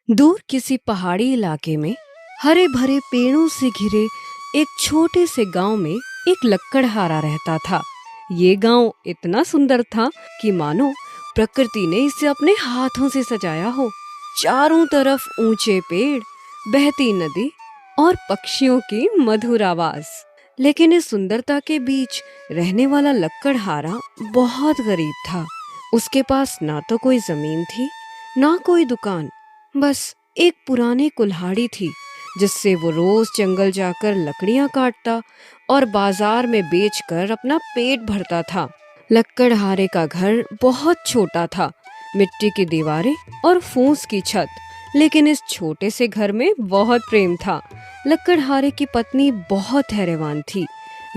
दूर किसी पहाड़ी इलाके में हरे भरे पेड़ों से घिरे एक छोटे से गांव में एक लक्कड़हारा रहता था। ये गांव इतना सुंदर था कि मानो प्रकृति ने इसे अपने हाथों से सजाया हो। चारों तरफ ऊंचे पेड़, बहती नदी और पक्षियों की मधुर आवाज। लेकिन इस सुंदरता के बीच रहने वाला लक्कड़हारा बहुत गरीब था। उसके पास ना तो कोई जमीन थी, ना कोई दुकान, बस एक पुरानी कुल्हाड़ी थी जिससे वो रोज जंगल जाकर लकड़ियां काटता और बाजार में बेचकर अपना पेट भरता था। लक्कड़हारे का घर बहुत छोटा था, मिट्टी की दीवारें और फूस की छत। लेकिन इस छोटे से घर में बहुत प्रेम था। लक्कड़हारे की पत्नी बहुत धैर्यवान थी।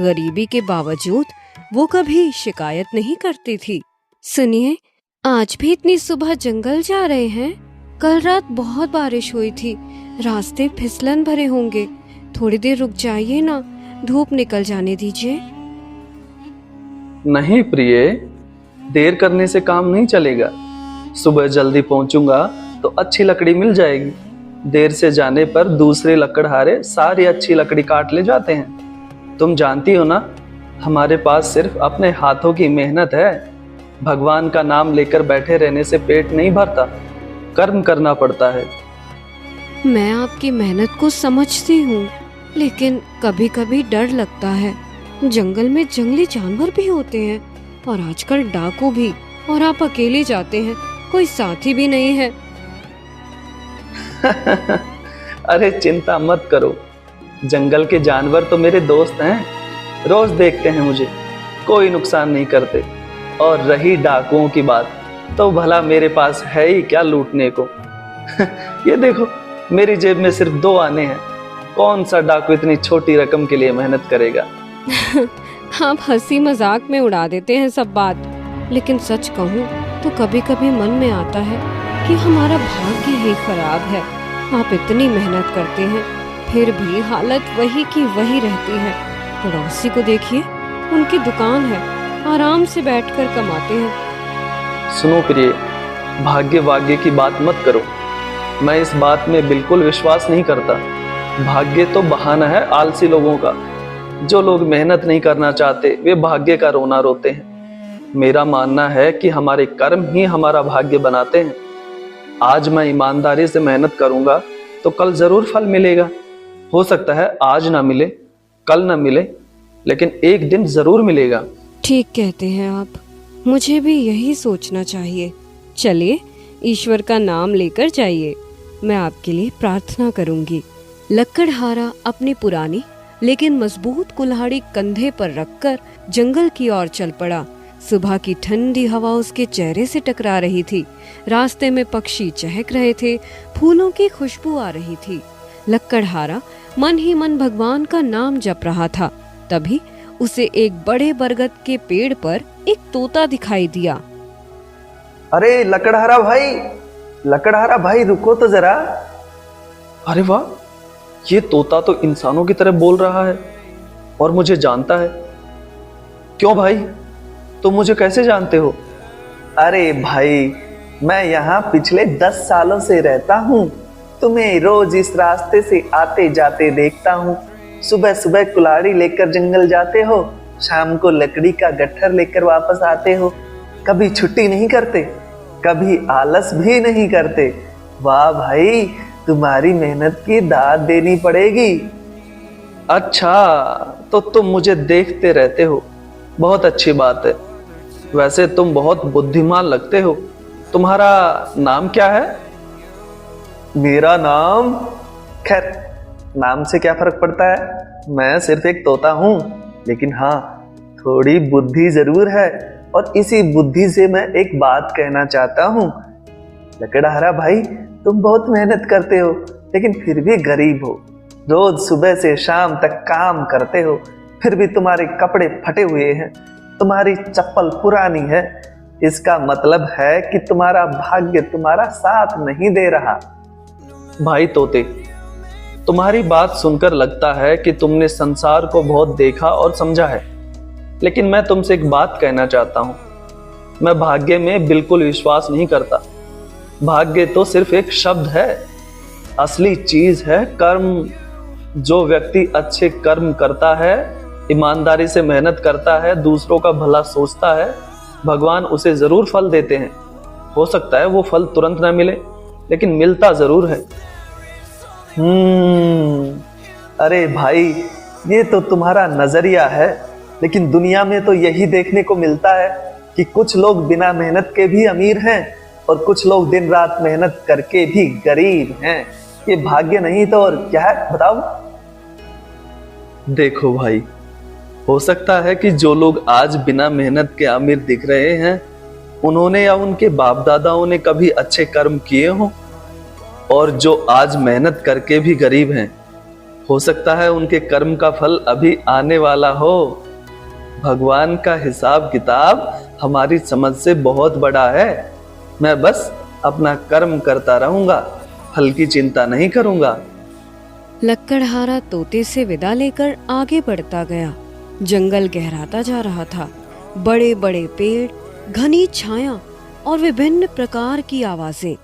गरीबी के बावजूद वो कभी शिकायत नहीं करती थी। सुनिए, आज भी इतनी सुबह जंगल जा रहे हैं? कल रात बहुत बारिश हुई थी, रास्ते फिसलन भरे होंगे। थोड़ी देर रुक जाइए ना, धूप निकल जाने दीजिए। नहीं प्रिय, देर करने से काम नहीं चलेगा। सुबह जल्दी पहुंचूंगा तो अच्छी लकड़ी मिल जाएगी। देर से जाने पर दूसरे लकड़हारे सारी अच्छी लकड़ी काट ले जाते हैं। तुम जानती हो ना, हमारे पास सिर्फ अपने हाथों की मेहनत है। भगवान का नाम लेकर बैठे रहने से पेट नहीं भरता, कर्म करना पड़ता है। मैं आपकी मेहनत को समझती हूँ, लेकिन कभी कभी डर लगता है। जंगल में जंगली जानवर भी होते हैं और आजकल डाकू भी, और आप अकेले जाते हैं, कोई साथी भी नहीं है। अरे चिंता मत करो, जंगल के जानवर तो मेरे दोस्त हैं, रोज देखते हैं मुझे, कोई नुकसान नहीं करते। और रही डाकुओं की बात, तो भला मेरे पास है ही क्या लूटने को। ये देखो, मेरी जेब में सिर्फ 2 आने हैं। कौन सा डाकू इतनी छोटी रकम के लिए मेहनत करेगा। आप हंसी मजाक में उड़ा देते हैं सब बात, लेकिन सच कहूँ तो कभी कभी मन में आता है कि हमारा भाग्य ही खराब है। आप इतनी मेहनत करते हैं, फिर भी हालत वही की वही रहती है। पड़ोसी को देखिए, उनकी दुकान है, आराम से बैठकर कमाते हैं। सुनो प्रिय, भाग्य वाग्य की बात मत करो। मैं इस बात में बिल्कुल विश्वास नहीं करता। भाग्य तो बहाना है आलसी लोगों का। जो लोग मेहनत नहीं करना चाहते, वे भाग्य का रोना रोते हैं। मेरा मानना है कि हमारे कर्म ही हमारा भाग्य बनाते हैं। आज मैं ईमानदारी से मेहनत करूंगा तो कल जरूर फल मिलेगा। हो सकता है आज ना मिले, कल ना मिले, लेकिन एक दिन जरूर मिलेगा। ठीक कहते हैं आप, मुझे भी यही सोचना चाहिए। चलिए, ईश्वर का नाम लेकर जाइए, मैं आपके लिए प्रार्थना करूंगी। लक्कड़हारा अपनी पुरानी लेकिन मजबूत कुल्हाड़ी कंधे पर रखकर जंगल की ओर चल पड़ा। सुबह की ठंडी हवा उसके चेहरे से टकरा रही थी। रास्ते में पक्षी चहक रहे थे, फूलों की खुशबू आ रही थी। लक्कड़हारा मन ही मन भगवान का नाम जप रहा था। तभी उसे एक बड़े बरगद के पेड़ पर एक तोता दिखाई दिया। अरे लकड़हारा भाई, लकड़हारा भाई, रुको तो जरा। अरे वाह, ये तोता तो इंसानों की तरह बोल रहा है और मुझे जानता है। क्यों भाई, तुम मुझे कैसे जानते हो? अरे भाई, मैं यहाँ पिछले 10 सालों से रहता हूँ। तुम्हें रोज इस रास्ते से आते जाते देखता हूँ। सुबह सुबह कुल्हाड़ी लेकर जंगल जाते हो, शाम को लकड़ी का गट्ठर लेकर वापस आते हो। कभी छुट्टी नहीं करते, कभी आलस भी नहीं करते। वाह भाई, तुम्हारी मेहनत की दाद देनी पड़ेगी। अच्छा, तो तुम मुझे देखते रहते हो, बहुत अच्छी बात है। वैसे तुम बहुत बुद्धिमान लगते हो। तुम्हारा नाम क्या है? मेरा नाम, खैर नाम से क्या फर्क पड़ता है, मैं सिर्फ एक तोता हूँ। लेकिन हाँ, थोड़ी बुद्धि जरूर है, और इसी बुद्धि से मैं एक बात कहना चाहता हूँ। लकड़हारा भाई, तुम बहुत मेहनत करते हो, लेकिन फिर भी गरीब हो। रोज सुबह से शाम तक काम करते हो, फिर भी तुम्हारे कपड़े फटे हुए हैं, तुम्हारी चप्पल पुरानी है। इसका मतलब है कि तुम्हारा भाग्य तुम्हारा साथ नहीं दे रहा। भाई तोते, तुम्हारी बात सुनकर लगता है कि तुमने संसार को बहुत देखा और समझा है। लेकिन मैं तुमसे एक बात कहना चाहता हूँ। मैं भाग्य में बिल्कुल विश्वास नहीं करता। भाग्य तो सिर्फ एक शब्द है असली चीज है कर्म। जो व्यक्ति अच्छे कर्म करता है, ईमानदारी से मेहनत करता है, दूसरों का भला सोचता है, भगवान उसे जरूर फल देते हैं। हो सकता है वो फल तुरंत ना मिले, लेकिन मिलता जरूर है। अरे भाई, ये तो तुम्हारा नजरिया है, लेकिन दुनिया में तो यही देखने को मिलता है कि कुछ लोग बिना मेहनत के भी अमीर हैं और कुछ लोग दिन रात मेहनत करके भी गरीब हैं। ये भाग्य नहीं तो और क्या है, बताओ। देखो भाई, हो सकता है कि जो लोग आज बिना मेहनत के अमीर दिख रहे हैं, उन्होंने या उनके बाप दादाओं ने कभी अच्छे कर्म किए हों, और जो आज मेहनत करके भी गरीब हैं, हो सकता है उनके कर्म का फल अभी आने वाला हो। भगवान का हिसाब किताब हमारी समझ से बहुत बड़ा है। मैं बस अपना कर्म करता रहूंगा, फल की चिंता नहीं करूंगा। लक्कड़हारा तोते से विदा लेकर आगे बढ़ता गया। जंगल गहराता जा रहा था। बड़े बड़े पेड़, घनी छाया और विभिन्न प्रकार की आवाजें।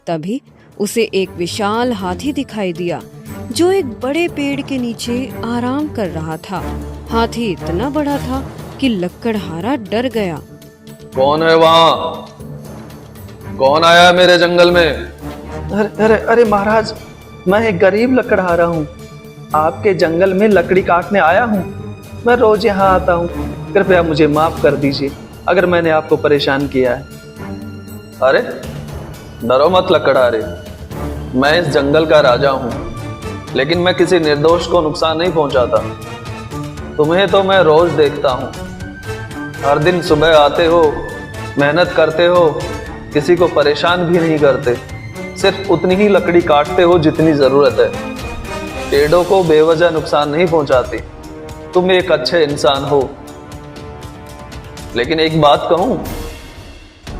तभी उसे एक विशाल हाथी दिखाई दिया, जो एक बड़े पेड़ के नीचे आराम कर रहा था। हाथी इतना बड़ा था कि लक्कड़हारा डर गया। कौन है वहां? कौन आया है मेरे जंगल में? अरे अरे अरे महाराज, मैं एक गरीब लकड़हारा हूँ। आपके जंगल में लकड़ी काटने आया हूँ। मैं रोज यहाँ आता हूँ। कृपया मुझे माफ कर दीजिए अगर मैंने आपको परेशान किया है। अरे डरो मत लकड़हारे, मैं इस जंगल का राजा हूँ, लेकिन मैं किसी निर्दोष को नुकसान नहीं पहुंचाता। तुम्हें तो मैं रोज देखता हूँ। हर दिन सुबह आते हो, मेहनत करते हो, किसी को परेशान भी नहीं करते, सिर्फ उतनी ही लकड़ी काटते हो जितनी जरूरत है। पेड़ों को बेवजह नुकसान नहीं पहुंचाते। तुम एक अच्छे इंसान हो। लेकिन एक बात कहूं,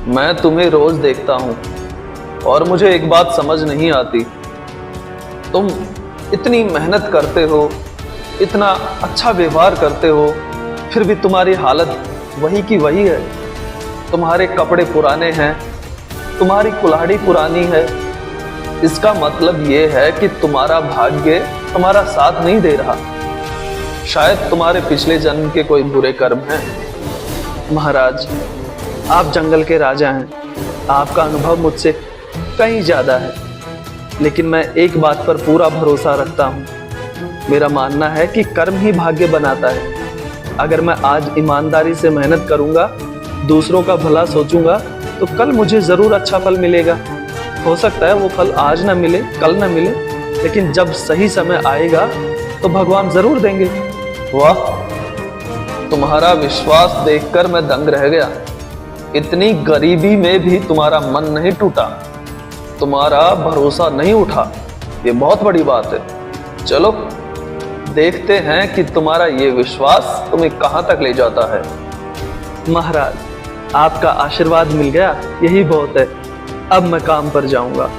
मैं तुम्हें रोज देखता हूं और मुझे एक बात समझ नहीं आती। तुम इतनी मेहनत करते हो, इतना अच्छा व्यवहार करते हो, फिर भी तुम्हारी हालत वही की वही है। तुम्हारे कपड़े पुराने हैं, तुम्हारी कुल्हाड़ी पुरानी है। इसका मतलब ये है कि तुम्हारा भाग्य तुम्हारा साथ नहीं दे रहा। शायद तुम्हारे पिछले जन्म के कोई बुरे कर्म हैं। महाराज, आप जंगल के राजा हैं। आपका अनुभव मुझसे कहीं ज्यादा है, लेकिन मैं एक बात पर पूरा भरोसा रखता हूँ। मेरा मानना है कि कर्म ही भाग्य बनाता है। अगर मैं आज ईमानदारी से मेहनत करूंगा, दूसरों का भला सोचूंगा, तो कल मुझे जरूर अच्छा फल मिलेगा। हो सकता है वो फल आज ना मिले, कल ना मिले, लेकिन जब सही समय आएगा तो भगवान जरूर देंगे। वाह, तुम्हारा विश्वास देखकर मैं दंग रह गया। इतनी गरीबी में भी तुम्हारा मन नहीं टूटा, तुम्हारा भरोसा नहीं उठा। ये बहुत बड़ी बात है। चलो देखते हैं कि तुम्हारा ये विश्वास तुम्हें कहां तक ले जाता है। महाराज, आपका आशीर्वाद मिल गया, यही बहुत है। अब मैं काम पर जाऊंगा।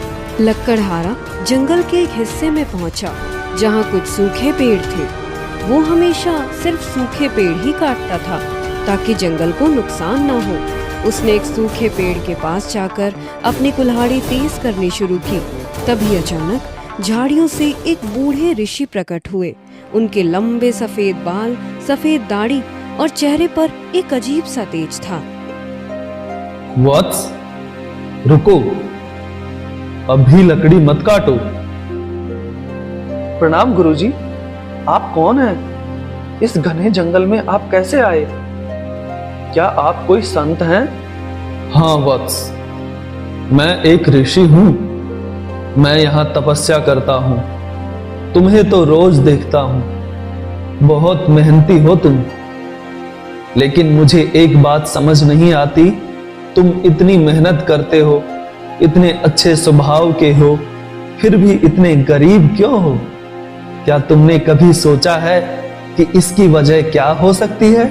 लक्कड़हारा जंगल के एक हिस्से में पहुंचा, जहां कुछ सूखे पेड़ थे। वो हमेशा सिर्फ सूखे पेड़ ही काटता था ताकि जंगल को नुकसान ना हो। उसने एक सूखे पेड़ के पास जाकर अपनी कुल्हाड़ी तेज करनी शुरू की। तभी अचानक झाड़ियों से एक बूढ़े ऋषि प्रकट हुए। उनके लंबे सफेद बाल, सफेद दाढ़ी और चेहरे पर एक अजीब सा तेज था। वत्स, रुको, अभी लकड़ी मत काटो। प्रणाम गुरुजी, आप कौन हैं? इस घने जंगल में आप कैसे आए? क्या आप कोई संत हैं? हाँ वत्स, मैं एक ऋषि हूं। मैं यहाँ तपस्या करता हूँ। तुम्हें तो रोज देखता हूँ, बहुत मेहनती हो तुम। लेकिन मुझे एक बात समझ नहीं आती, तुम इतनी मेहनत करते हो, इतने अच्छे स्वभाव के हो, फिर भी इतने गरीब क्यों हो? क्या तुमने कभी सोचा है कि इसकी वजह क्या हो सकती है?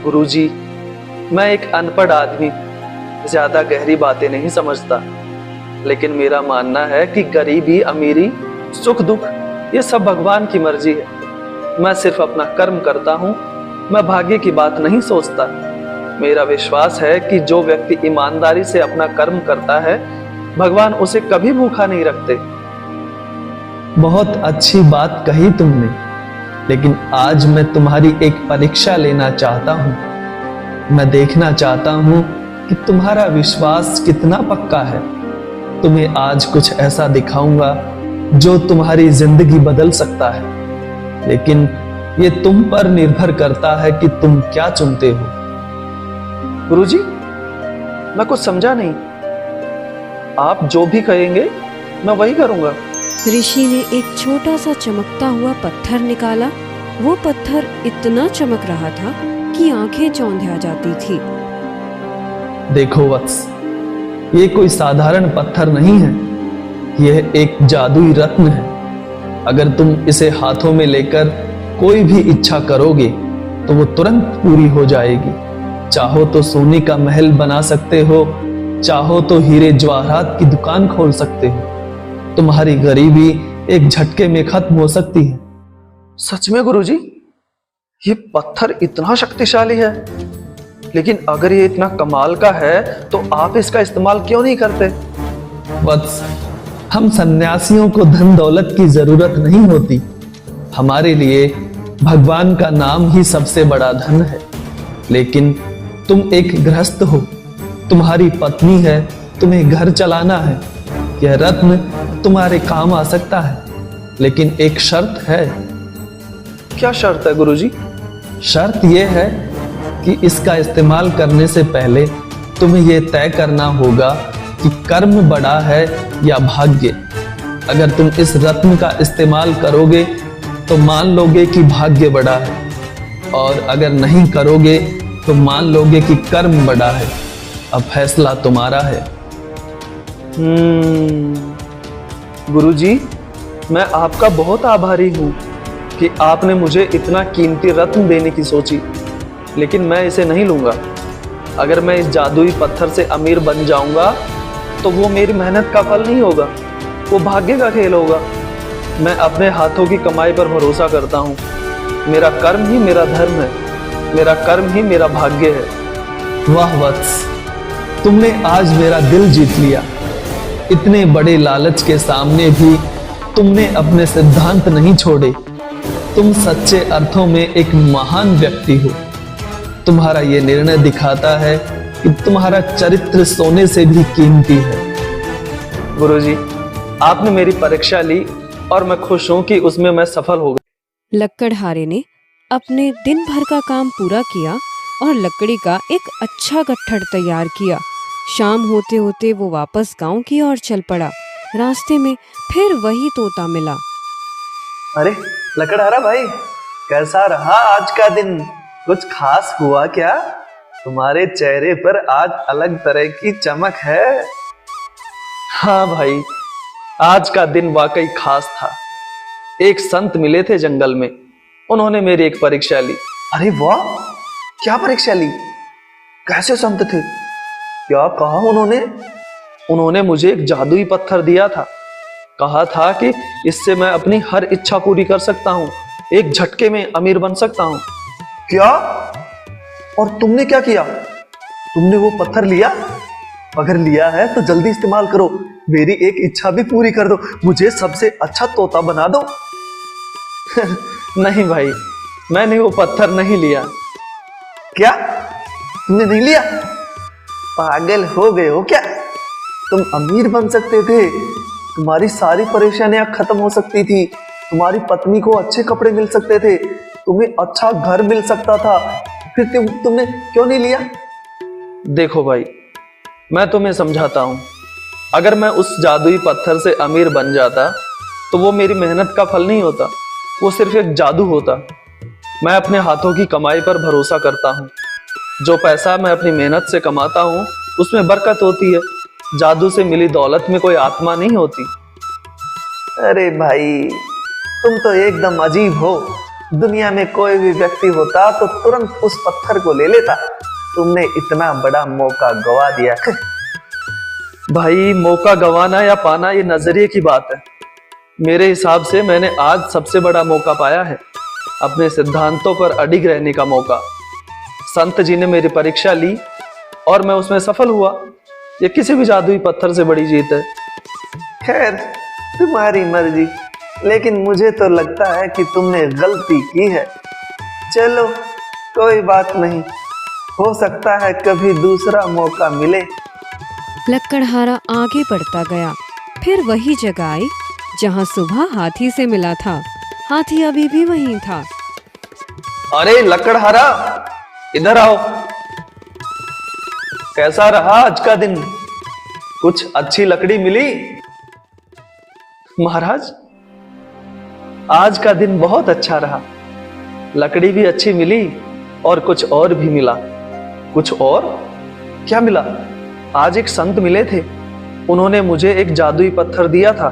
गुरुजी, मैं एक अनपढ़ आदमी ज्यादा गहरी बातें नहीं समझता, लेकिन मेरा मानना है कि गरीबी, अमीरी, सुख दुख ये सब भगवान की मर्जी है। मैं सिर्फ अपना कर्म करता हूँ, मैं भाग्य की बात नहीं सोचता। मेरा विश्वास है कि जो व्यक्ति ईमानदारी से अपना कर्म करता है, भगवान उसे कभी भूखा नहीं रखते। बहुत अच्छी बात कही तुमने, लेकिन आज मैं तुम्हारी एक परीक्षा लेना चाहता हूं। मैं देखना चाहता हूं कि तुम्हारा विश्वास कितना पक्का है। तुम्हें आज कुछ ऐसा दिखाऊंगा जो तुम्हारी जिंदगी बदल सकता है, लेकिन ये तुम पर निर्भर करता है कि तुम क्या चुनते हो। गुरुजी, मैं कुछ समझा नहीं। आप जो भी कहेंगे मैं वही करूंगा। ऋषि ने एक छोटा सा चमकता हुआ पत्थर निकाला। वो पत्थर इतना चमक रहा था कि आंखें चौंधिया जाती थी। देखो वत्स, ये कोई साधारण पत्थर नहीं है, यह एक जादुई रत्न है। अगर तुम इसे हाथों में लेकर कोई भी इच्छा करोगे तो वो तुरंत पूरी हो जाएगी। चाहो तो सोने का महल बना सकते हो, चाहो तो हीरे जवाहरात की दुकान खोल सकते हो। तुम्हारी गरीबी एक झटके में खत्म हो सकती है। सच में गुरुजी, ये पत्थर इतना शक्तिशाली है? लेकिन अगर ये इतना कमाल का है तो आप इसका इस्तेमाल क्यों नहीं करते? वत्स, हम सन्यासियों को धन दौलत की जरूरत नहीं होती। हमारे लिए भगवान का नाम ही सबसे बड़ा धन है। लेकिन तुम एक गृहस्थ हो, तुम्हारी पत्नी है, तुम्हें घर चलाना है। यह रत्न तुम्हारे काम आ सकता है, लेकिन एक शर्त है। क्या शर्त है गुरुजी? शर्त यह है कि इसका इस्तेमाल करने से पहले तुम्हें यह तय करना होगा कि कर्म बड़ा है या भाग्य। अगर तुम इस रत्न का इस्तेमाल करोगे तो मान लोगे कि भाग्य बड़ा है, और अगर नहीं करोगे तो मान लोगे कि कर्म बड़ा है। अब फैसला तुम्हारा है। गुरुजी, मैं आपका बहुत आभारी हूं कि आपने मुझे इतना कीमती रत्न देने की सोची, लेकिन मैं इसे नहीं लूंगा। अगर मैं इस जादुई पत्थर से अमीर बन जाऊंगा तो वो मेरी मेहनत का फल नहीं होगा, वो भाग्य का खेल होगा। मैं अपने हाथों की कमाई पर भरोसा करता हूँ। मेरा कर्म ही मेरा धर्म है, मेरा कर्म ही मेरा भाग्य है। वाह वत्स, तुमने आज मेरा दिल जीत लिया। इतने बड़े लालच के सामने भी तुमने अपने सिद्धांत नहीं छोड़े। तुम सच्चे अर्थों में एक महान व्यक्ति हो। तुम्हारा यह निर्णय दिखाता है कि तुम्हारा चरित्र सोने से भी कीमती है। गुरुजी, आपने मेरी परीक्षा ली और मैं खुश हूं कि उसमें मैं सफल हो गया। लक्कड़हारे ने अपने दिन भर का काम पूरा किया और लकड़ी का एक अच्छा गट्ठर तैयार किया। शाम होते होते वो वापस गांव की ओर चल पड़ा। रास्ते में फिर वही तोता मिला। अरे लकड़हारा भाई, कैसा रहा आज का दिन? कुछ खास हुआ क्या? तुम्हारे चेहरे पर आज अलग तरह की चमक है। हाँ भाई, आज का दिन वाकई खास था। एक संत मिले थे जंगल में, उन्होंने मेरी एक परीक्षा ली। अरे वाह, क्या परीक्षा ली? कैसे संत थे? क्या कहा उन्होंने? उन्होंने मुझे एक जादुई पत्थर दिया था। कहा था कि इससे मैं अपनी हर इच्छा पूरी कर सकता हूँ, एक झटके में अमीर बन सकता हूँ। क्या? और तुमने क्या किया? तुमने वो पत्थर लिया? अगर लिया है तो जल्दी इस्तेमाल करो। मेरी एक इच्छा भी पूरी कर दो, मुझे सबसे अच्छा तोता बना दो। नहीं भाई, मैंने वो पत्थर नहीं लिया। क्या? तुमने नहीं लिया? पागल हो गए हो क्या? तुम अमीर बन सकते थे, तुम्हारी सारी परेशानियां खत्म हो सकती थी, तुम्हारी पत्नी को अच्छे कपड़े मिल सकते थे, तुम्हें अच्छा घर मिल सकता था, फिर तुमने क्यों नहीं लिया? देखो भाई, मैं तुम्हें समझाता हूँ। अगर मैं उस जादुई पत्थर से अमीर बन जाता तो वो मेरी मेहनत का फल नहीं होता, वो सिर्फ एक जादू होता। मैं अपने हाथों की कमाई पर भरोसा करता हूँ। जो पैसा मैं अपनी मेहनत से कमाता हूँ उसमें बरकत होती है। जादू से मिली दौलत में कोई आत्मा नहीं होती। अरे भाई, तुम तो एकदम अजीब हो। दुनिया में कोई भी व्यक्ति होता तो तुरंत उस पत्थर को ले लेता। तुमने इतना बड़ा मौका गवा दिया। भाई, मौका गवाना या पाना ये नजरिए की बात है। मेरे हिसाब से मैंने आज सबसे बड़ा मौका पाया है, अपने सिद्धांतों पर अडिग रहने का मौका। संत जी ने मेरी परीक्षा ली और मैं उसमें सफल हुआ। ये किसी भी जादुई पत्थर से बड़ी जीत है। खैर, तुम्हारी मर्जी। लेकिन मुझे तो लगता है कि तुमने गलती की है। चलो कोई बात नहीं, हो सकता है कभी दूसरा मौका मिले। लक्कड़हारा आगे बढ़ता गया। फिर वही जगह आई जहाँ सुबह हाथी से मिला था। हाथी अभी भी वहीं था। अरे लकड़हारा, इधर आओ। कैसा रहा आज का दिन? कुछ अच्छी लकड़ी मिली? महाराज, आज का दिन बहुत अच्छा रहा। लकड़ी भी अच्छी मिली और कुछ और भी मिला। कुछ और? क्या मिला? आज एक संत मिले थे। उन्होंने मुझे एक जादुई पत्थर दिया था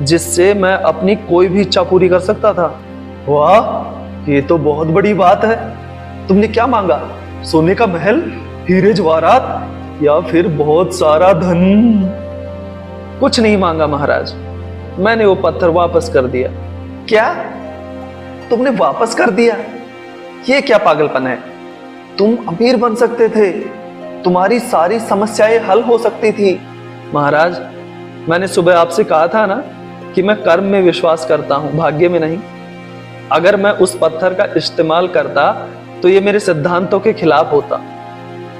जिससे मैं अपनी कोई भी इच्छा पूरी कर सकता था। वाह, ये तो बहुत बड़ी बात है। तुमने क्या मांगा? सोने का महल, हीरे जवाहरात या फिर बहुत सारा धन? कुछ नहीं मांगा महाराज, मैंने वो पत्थर वापस कर दिया। क्या? तुमने वापस कर दिया? ये क्या पागलपन है? तुम अमीर बन सकते थे, तुम्हारी सारी समस्याएं हल हो सकती थी। महाराज, मैंने सुबह आपसे कहा था ना कि मैं कर्म में विश्वास करता हूं, भाग्य में नहीं। अगर मैं उस पत्थर का इस्तेमाल करता तो ये मेरे सिद्धांतों के खिलाफ होता।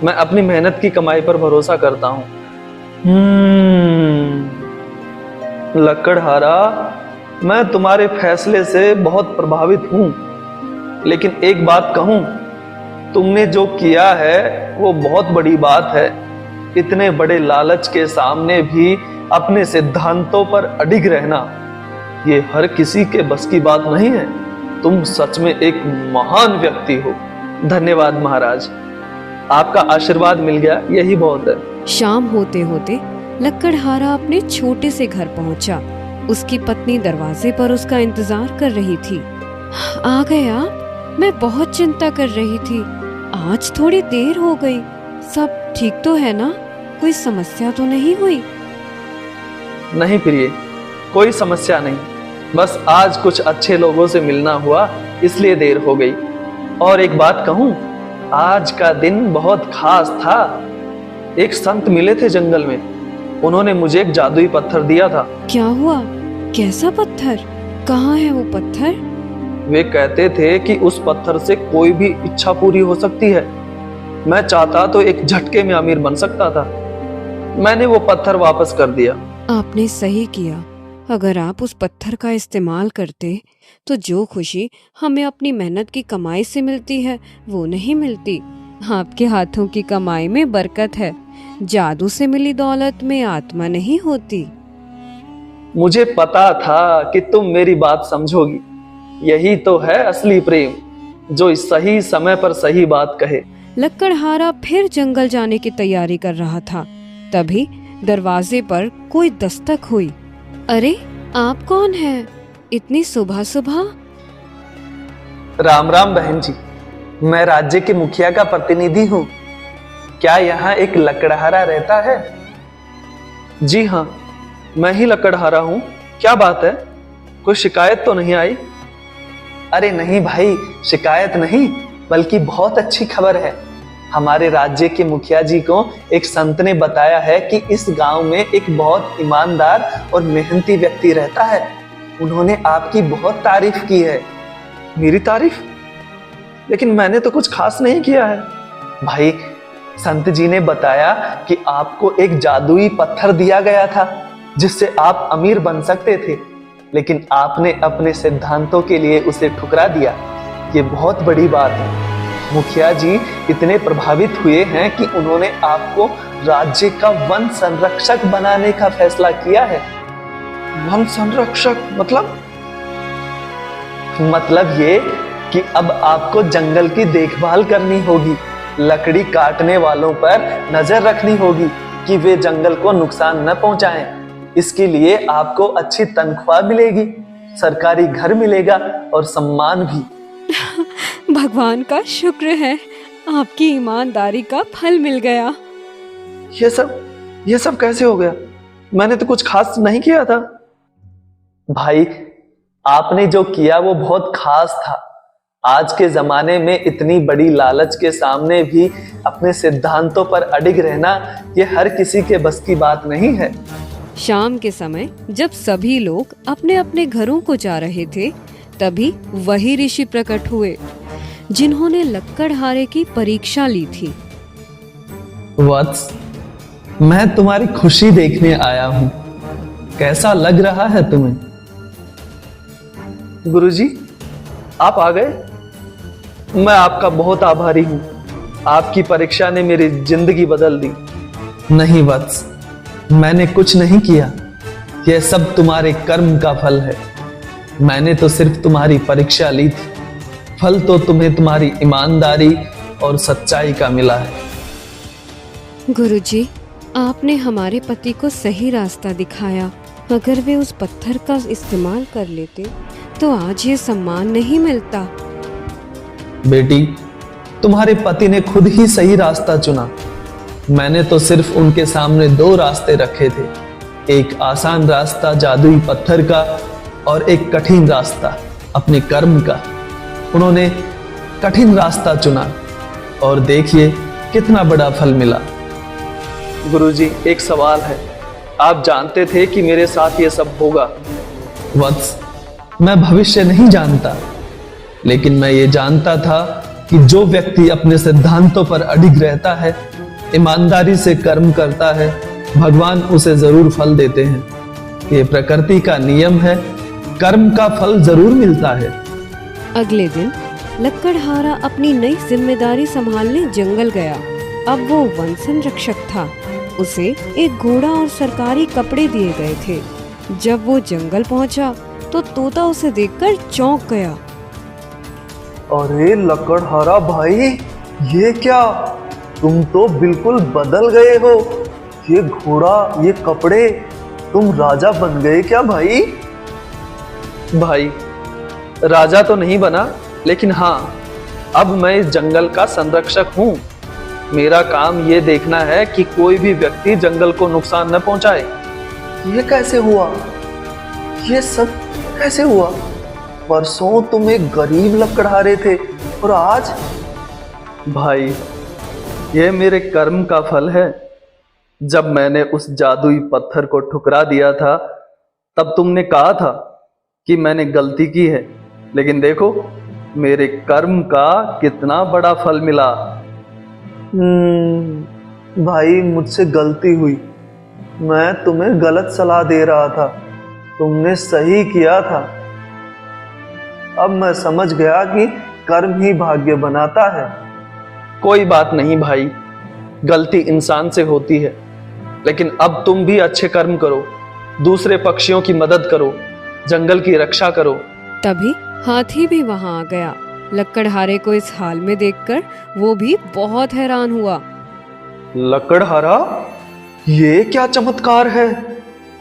मैं अपनी मेहनत की कमाई पर भरोसा करता हूं। लकड़हारा, मैं तुम्हारे फैसले से बहुत प्रभावित हूं, लेकिन एक बात कहूं, तुमने जो किया है वो बहुत बड़ी बात है। इतने बड़े लालच के सामने भी अपने सिद्धांतों पर अडिग रहना, ये हर किसी के बस की बात नहीं है। तुम सच में एक महान व्यक्ति हो। धन्यवाद महाराज, आपका आशीर्वाद मिल गया, यही बहुत है। शाम होते होते लक्कड़हारा अपने छोटे से घर पहुंचा। उसकी पत्नी दरवाजे पर उसका इंतजार कर रही थी। आ गए आप? मैं बहुत चिंता कर रही थी। आज थोड़ी देर हो गई। सब ठीक तो है ना? कोई समस्या तो नहीं हुई? नहीं प्रिय, कोई समस्या नहीं। बस आज कुछ अच्छे लोगों से मिलना हुआ, इसलिए देर हो गई। और एक बात कहूं, आज का दिन बहुत खास था। एक संत मिले थे जंगल में। उन्होंने मुझे एक जादुई पत्थर दिया था। क्या हुआ? कैसा पत्थर? कहाँ है वो पत्थर? वे कहते थे कि उस पत्थर से कोई भी इच्छा पूरी हो सकती है। मैं चाहता तो एक झटके में अमीर बन सकता था। मैंने वो पत्थर वापस कर दिया। आपने सही किया। अगर आप उस पत्थर का इस्तेमाल करते तो जो खुशी हमें अपनी मेहनत की कमाई से मिलती है वो नहीं मिलती। आपके हाथों की कमाई में बरकत है। जादू से मिली दौलत में आत्मा नहीं होती। मुझे पता था कि तुम मेरी बात समझोगी। यही तो है असली प्रेम, जो इस सही समय पर सही बात कहे। लक्कड़हारा फिर जंगल जाने की तैयारी कर रहा था। तभी दरवाजे पर कोई दस्तक हुई। अरे, आप कौन हैं? इतनी सुबह सुबह? राम राम बहन जी, मैं राज्य के मुखिया का प्रतिनिधि हूँ। क्या यहाँ एक लकड़हारा रहता है? जी हाँ, मैं ही लकड़हारा हूँ। क्या बात है? कोई शिकायत तो नहीं आई? अरे नहीं भाई, शिकायत नहीं, बल्कि बहुत अच्छी खबर है। हमारे राज्य के मुखिया जी को एक संत ने बताया है कि इस गांव में एक बहुत ईमानदार और मेहनती व्यक्ति रहता है। उन्होंने आपकी बहुत तारीफ की है। मेरी तारीफ? लेकिन मैंने तो कुछ खास नहीं किया है। भाई, संत जी ने बताया कि आपको एक जादुई पत्थर दिया गया था जिससे आप अमीर बन सकते थे, लेकिन आपने अपने सिद्धांतों के लिए उसे ठुकरा दिया। ये बहुत बड़ी बात है। मुखिया जी इतने प्रभावित हुए हैं कि उन्होंने आपको राज्य का वन संरक्षक बनाने का फैसला किया है। वन संरक्षक मतलब? मतलब ये कि अब आपको जंगल की देखभाल करनी होगी, लकड़ी काटने वालों पर नजर रखनी होगी कि वे जंगल को नुकसान न पहुंचाएं। इसके लिए आपको अच्छी तनख्वाह मिलेगी, सरकारी घर मिलेगा और सम्मान भी। भगवान का शुक्र है, आपकी ईमानदारी का फल मिल गया। ये सब कैसे हो गया? मैंने तो कुछ खास नहीं किया था। भाई, आपने जो किया वो बहुत खास था। आज के जमाने में इतनी बड़ी लालच के सामने भी अपने सिद्धांतों पर अडिग रहना, ये हर किसी के बस की बात नहीं है। शाम के समय जब सभी लोग अपने अपने घरों को जा रहे थे, तभी वही ऋषि प्रकट हुए जिन्होंने लक्कड़हारे की परीक्षा ली थी। वत्स, मैं तुम्हारी खुशी देखने आया हूं। कैसा लग रहा है तुम्हें? गुरुजी, आप आ गए। मैं आपका बहुत आभारी हूं। आपकी परीक्षा ने मेरी जिंदगी बदल दी। नहीं वत्स, मैंने कुछ नहीं किया। यह सब तुम्हारे कर्म का फल है। मैंने तो सिर्फ तुम्हारी परीक्षा ली थी। फल तो तुम्हें तुम्हारी ईमानदारी और सच्चाई का मिला है। गुरुजी, आपने हमारे पति को सही रास्ता दिखाया। अगर वे उस पत्थर का इस्तेमाल कर लेते तो आज ये सम्मान नहीं मिलता। बेटी, तुम्हारे पति ने खुद ही सही रास्ता चुना। मैंने तो सिर्फ उनके सामने दो रास्ते रखे थे, एक आसान रास्ता जादुई पत्थर का और एक कठिन रास्ता अपने कर्म का। उन्होंने कठिन रास्ता चुना और देखिए कितना बड़ा फल मिला। गुरुजी, एक सवाल है। आप जानते थे कि मेरे साथ ये सब होगा? वत्स, मैं भविष्य नहीं जानता, लेकिन मैं ये जानता था कि जो व्यक्ति अपने सिद्धांतों पर अडिग रहता है, ईमानदारी से कर्म करता है, भगवान उसे जरूर फल देते हैं। ये प्रकृति का नियम है, कर्म का फल जरूर मिलता है। अगले दिन लक्कड़हारा अपनी नई जिम्मेदारी संभालने जंगल गया। अब वो वन संरक्षक था। उसे एक घोड़ा और सरकारी कपड़े दिए गए थे। जब वो जंगल पहुंचा तो तोता उसे देखकर चौंक गया। अरे लकड़हारा भाई, ये क्या? तुम तो बिल्कुल बदल गए हो। ये घोड़ा, ये कपड़े, तुम राजा बन गए क्या भाई? भाई, राजा तो नहीं बना, लेकिन हाँ, अब मैं इस जंगल का संरक्षक हूँ। मेरा काम ये देखना है कि कोई भी व्यक्ति जंगल को नुकसान न पहुंचाए। ये कैसे हुआ? ये सब कैसे हुआ? परसों तुम एक गरीब लकड़हारे थे और आज? भाई, यह मेरे कर्म का फल है। जब मैंने उस जादुई पत्थर को ठुकरा दिया था, तब तुमने कहा था कि मैंने गलती की है, लेकिन देखो मेरे कर्म का कितना बड़ा फल मिला। भाई, मुझसे गलती हुई। मैं तुम्हें गलत सलाह दे रहा था। तुमने सही किया था। अब मैं समझ गया कि कर्म ही भाग्य बनाता है। कोई बात नहीं भाई, गलती इंसान से होती है, लेकिन अब तुम भी अच्छे कर्म करो, दूसरे पक्षियों की मदद करो, जंगल की रक्षा करो। तभी हाथी भी वहां आ गया। लक्कड़हारे को इस हाल में देखकर वो भी बहुत हैरान हुआ। लकड़हारा, ये क्या चमत्कार है?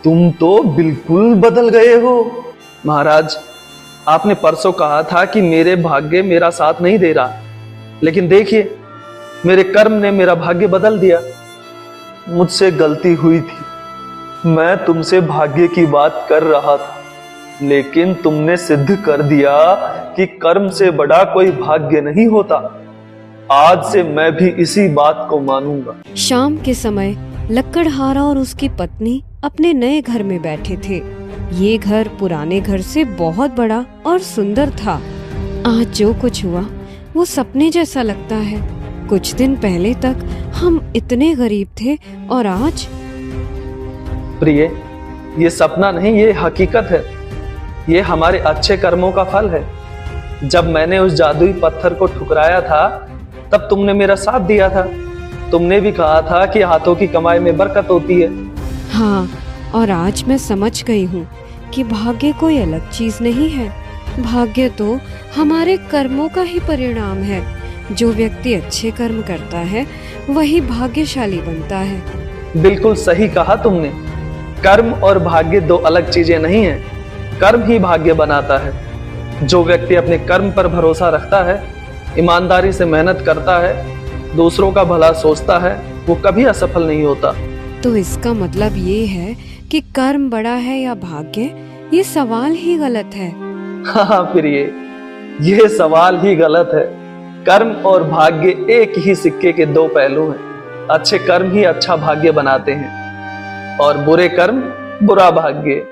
तुम तो बिल्कुल बदल गए हो। महाराज, आपने परसों कहा था कि मेरे भाग्य मेरा साथ नहीं दे रहा, लेकिन देखिए मेरे कर्म ने मेरा भाग्य बदल दिया। मुझसे गलती हुई थी। मैं तुमसे भाग्य की बात कर रहा था, लेकिन तुमने सिद्ध कर दिया कि कर्म से बड़ा कोई भाग्य नहीं होता। आज से मैं भी इसी बात को मानूंगा। शाम के समय लक्कड़हारा और उसकी पत्नी अपने नए घर में बैठे थे। ये घर पुराने घर से बहुत बड़ा और सुंदर था। आज जो कुछ हुआ वो सपने जैसा लगता है। कुछ दिन पहले तक हम इतने गरीब थे और आज। प्रिय, ये सपना नहीं, ये हकीकत है। ये हमारे अच्छे कर्मों का फल है। जब मैंने उस जादुई पत्थर को ठुकराया था, तब तुमने मेरा साथ दिया था। तुमने भी कहा था कि हाथों की कमाई में बरकत होती है। हाँ, और आज मैं समझ गई हूँ कि भाग्य कोई अलग चीज नहीं है। भाग्य तो हमारे कर्मों का ही परिणाम है। जो व्यक्ति अच्छे कर्म करता है वही भाग्यशाली बनता है। बिल्कुल सही कहा तुमने। कर्म और भाग्य दो अलग चीजें नहीं हैं। कर्म ही भाग्य बनाता है। जो व्यक्ति अपने कर्म पर भरोसा रखता है, ईमानदारी से मेहनत करता है, दूसरों का भला सोचता है, वो कभी असफल नहीं होता। तो इसका मतलब ये है कि कर्म बड़ा है या भाग्य, ये सवाल ही गलत है। हाँ प्रिय, ये सवाल ही गलत है। कर्म और भाग्य एक ही सिक्के के दो पहलू हैं। अच्छे कर्म ही अच्छा भाग्य बनाते हैं और बुरे कर्म बुरा भाग्य।